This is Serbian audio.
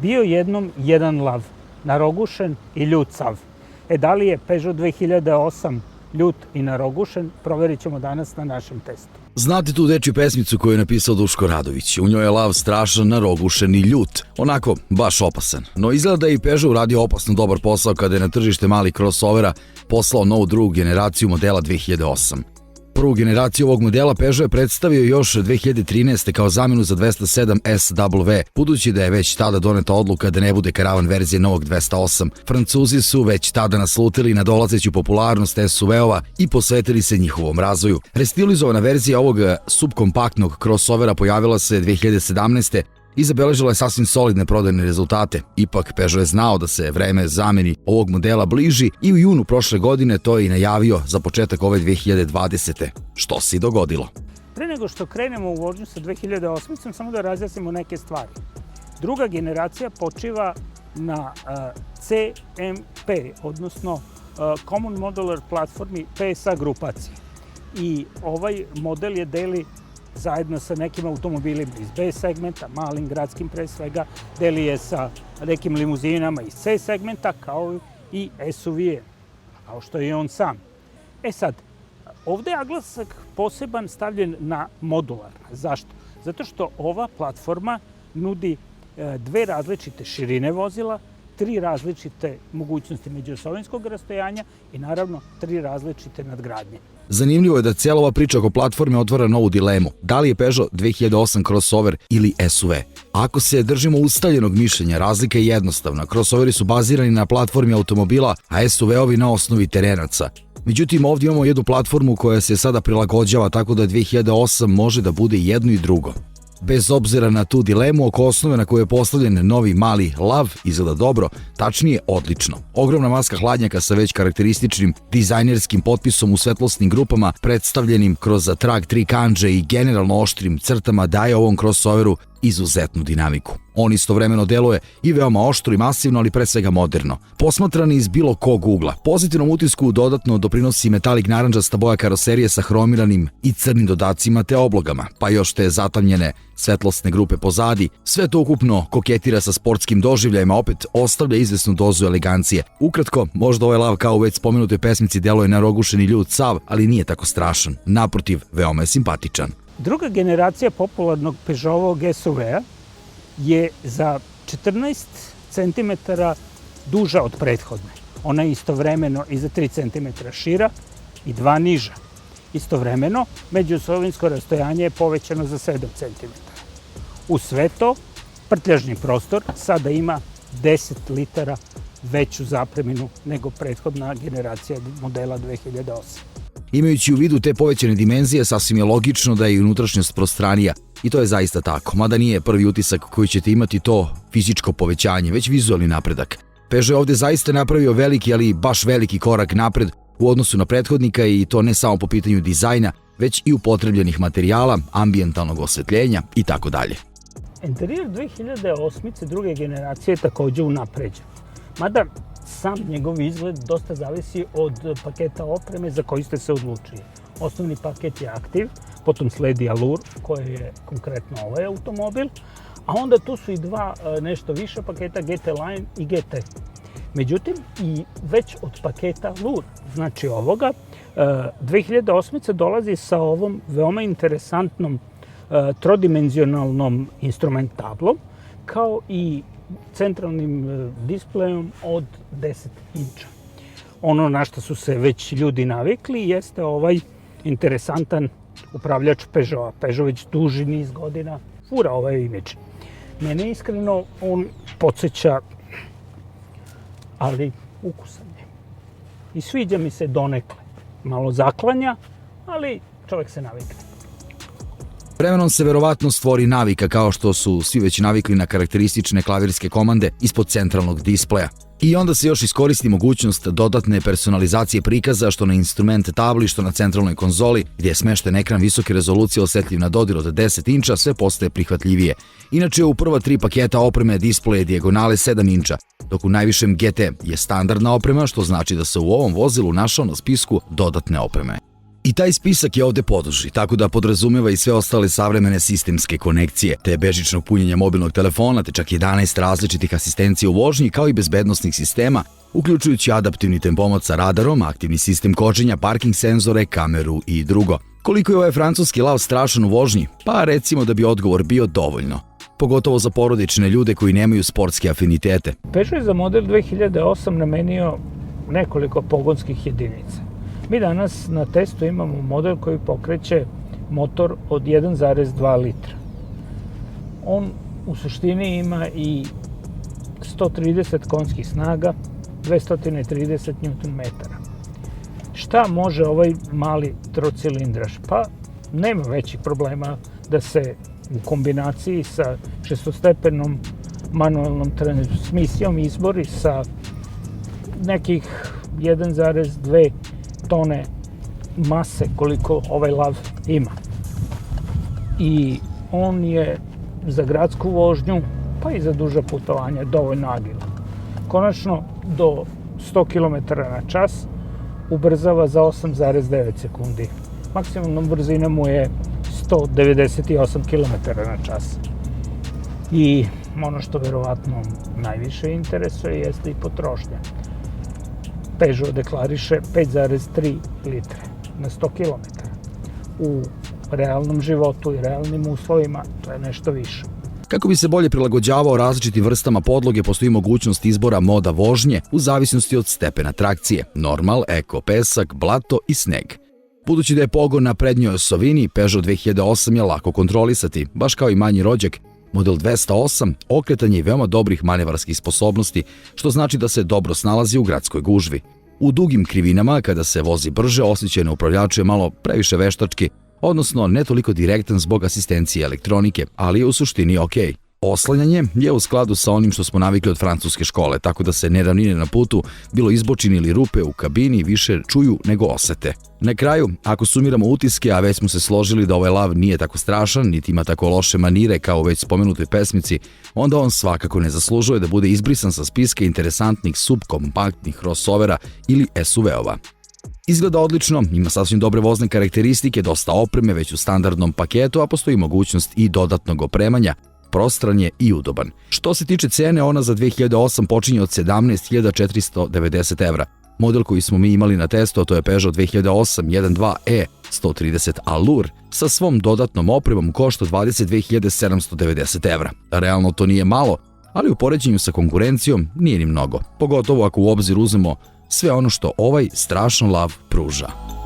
Bio jednom jedan lav, narogušen i ljut sav. Da li je Peugeot 2008 ljut i narogušen, proverit ćemo danas na našem testu. Znate tu dečju pesmicu koju je napisao Duško Radović? U njoj je lav strašan, narogušen i ljut. Onako, baš opasan. No izgleda da je i Peugeot uradio opasno dobar posao kada je na tržište malih crossovera poslao novu drugu generaciju modela 2008. Prvu generaciju ovog modela Peugeot je predstavio još 2013. kao zamenu za 207 SW, budući da je već tada doneta odluka da ne bude karavan verzije novog 208. Francuzi su već tada naslutili na dolazeću popularnost SUV-ova i posvetili se njihovom razvoju. Restilizovana verzija ovog subkompaktnog crossovera pojavila se 2017. i zabeležila je sasvim solidne prodajne rezultate. Ipak, Peugeot je znao da se vreme zameni ovog modela bliži i u junu prošle godine to je i najavio za početak ove 2020. Što se i dogodilo. Pre nego što krenemo u vožnju sa 2008. samo da razjasnimo neke stvari. Druga generacija počiva na CMP, odnosno Common Modular Platformi PSA grupacije. I ovaj model je deli zajedno sa nekim automobilima iz B segmenta, malim gradskim pre svega, deli je sa nekim limuzinama iz C segmenta, kao i SUV-e, kao što je on sam. Sad, ovde je naglasak poseban stavljen na modularna. Zašto? Zato što ova platforma nudi dve različite širine vozila, tri različite mogućnosti međuosovinskog rastojanja i naravno tri različite nadgradnje. Zanimljivo je da cijela ova priča oko platforme otvara novu dilemu. Da li je Peugeot 2008 crossover ili SUV? Ako se držimo ustaljenog mišljenja, razlika je jednostavna. Crossoveri su bazirani na platformi automobila, a SUV-ovi na osnovi terenaca. Međutim, ovdje imamo jednu platformu koja se sada prilagođava tako da 2008 može da bude jedno i drugo. Bez obzira na tu dilemu, oko osnove na kojoj je postavljen novi mali lav izgleda dobro, tačnije odlično. Ogromna maska hladnjaka sa već karakterističnim dizajnerskim potpisom u svetlosnim grupama, predstavljenim kroz trag 3 kandže i generalno oštrim crtama, daje ovom crossoveru izuzetnu dinamiku. On istovremeno deluje i veoma oštro i masivno, ali pre svega moderno. Posmatrani iz bilo kog ugla, pozitivnom utisku dodatno doprinosi metalik naranđasta boja karoserije sa hromiranim i crnim dodacima te oblogama, pa još te zatamnjene svetlosne grupe pozadi. Sve to ukupno koketira sa sportskim doživljajima, opet ostavlja izvesnu dozu elegancije. Ukratko, možda ovaj lav kao u već spomenutoj pesmici deluje narogušen i ljut sav, ali nije tako strašan. Naprotiv, veoma je simpatičan. Druga generacija popularnog Peugeotovog SUV-a je za 14 cm duža od prethodne. Ona je istovremeno i za 3 cm šira i 2 niža. Istovremeno, međuosovinsko rastojanje je povećano za 7 cm. Uz sve to, prtljažni prostor sada ima 10 litara veću zapreminu nego prethodna generacija modela 2008. Imajući u vidu te povećane dimenzije, sasvim je logično da je i unutrašnjost prostranija. I to je zaista tako, mada nije prvi utisak koji ćete imati to fizičko povećanje, već vizualni napredak. Peugeot je ovde zaista napravio veliki, ali baš veliki korak napred u odnosu na prethodnika i to ne samo po pitanju dizajna, već i upotrebljenih materijala, ambijentalnog osvetljenja i tako dalje. Interijer 2008. druge generacije je takođe unapređen. Mada sam njegov izgled dosta zavisi od paketa opreme za koji ste se odlučili. Osnovni paket je Active, potom sledi Allure, koji je konkretno ovaj automobil, a onda tu su i dva nešto više paketa GT Line i GT. Međutim, i već od paketa Allure, znači ovoga, 2008. dolazi sa ovom veoma interesantnom trodimenzionalnom instrumentablom, kao i centralnim displejom od 10 inča. Ono na što su se već ljudi navikli jeste ovaj interesantan upravljač Peugeota. Peugeot već duži niz godina fura ovaj imidž. Mene iskreno on podsjeća, ali ukusan je. I sviđa mi se donekle. Malo zaklanja, ali čovjek se navikne. Vremenom se verovatno stvori navika kao što su svi već navikli na karakteristične klavirske komande ispod centralnog displeja. I onda se još iskoristi mogućnost dodatne personalizacije prikaza što na instrument tabli, što na centralnoj konzoli gdje je smešten ekran visoke rezolucije osetljiv na dodir od 10 inča, sve postaje prihvatljivije. Inače u prva 3 paketa opreme displeje dijagonale 7 inča, dok u najvišem GT je standardna oprema, što znači da se u ovom vozilu našao na spisku dodatne opreme. I taj spisak je ovde poduži, tako da podrazumeva i sve ostale savremene sistemske konekcije, te bežičnog punjenja mobilnog telefona, te čak 11 različitih asistencija u vožnji, kao i bezbednosnih sistema, uključujući adaptivni tempomat sa radarom, aktivni sistem kočenja, parking senzore, kameru i drugo. Koliko je ovaj francuski lav strašan u vožnji? Pa recimo da bi odgovor bio dovoljno. Pogotovo za porodične ljude koji nemaju sportske afinitete. Peugeot je za model 2008 namenio nekoliko pogonskih jedinica. Mi danas na testu imamo model koji pokreće motor od 1,2 litra. On u suštini ima i 130 konjskih snaga, 230 Nm. Šta može ovaj mali trocilindraž? Pa nema većih problema da se u kombinaciji sa šestostepenom manualnom transmisijom izbori sa nekih 1,2 tone mase koliko ovaj lav ima. I on je za gradsku vožnju, pa i za duža putovanja dovoljno agilan. Konačno, do 100 km na čas ubrzava za 8,9 sekundi. Maksimumna brzina mu je 198 km na čas. I ono što verovatno najviše interesuje jeste i potrošnja. Peugeot deklariše 5,3 litre na 100 km. U realnom životu i realnim uslovima to je nešto više. Kako bi se bolje prilagođavao različitim vrstama podloge, postoji mogućnost izbora moda vožnje u zavisnosti od stepena trakcije, normal, eko, pesak, blato i sneg. Budući da je pogon na prednjoj osovini, Peugeot 2008 je lako kontrolisati, baš kao i manji rođak. Model 208 okretan je i veoma dobrih manevarskih sposobnosti, što znači da se dobro snalazi u gradskoj gužvi. U dugim krivinama, kada se vozi brže, osjećaj na upravljaču je malo previše veštački, odnosno ne toliko direktan zbog asistencije elektronike, ali je u suštini ok. Oslanjanje je u skladu sa onim što smo navikli od francuske škole, tako da se neravnine na putu, bilo izbočine ili rupe u kabini, više čuju nego osete. Na kraju, ako sumiramo utiske, a već smo se složili da ovaj lav nije tako strašan, niti ima tako loše manire kao u već spomenutoj pesmici, onda on svakako ne zaslužuje da bude izbrisan sa spiska interesantnih subkompaktnih crossovera ili SUV-ova. Izgleda odlično, ima sasvim dobre vozne karakteristike, dosta opreme već u standardnom paketu, a postoji mogućnost i dodatnog opremanja, prostran je i udoban. Što se tiče cene, ona za 2008 počinje od 17.490 evra. Model koji smo mi imali na testu, a to je Peugeot 2008 1.2e 130 Allure, sa svom dodatnom opremom košta 22.790 evra. Realno to nije malo, ali u poređenju sa konkurencijom nije ni mnogo, pogotovo ako u obzir uzmemo sve ono što ovaj strašan lav pruža.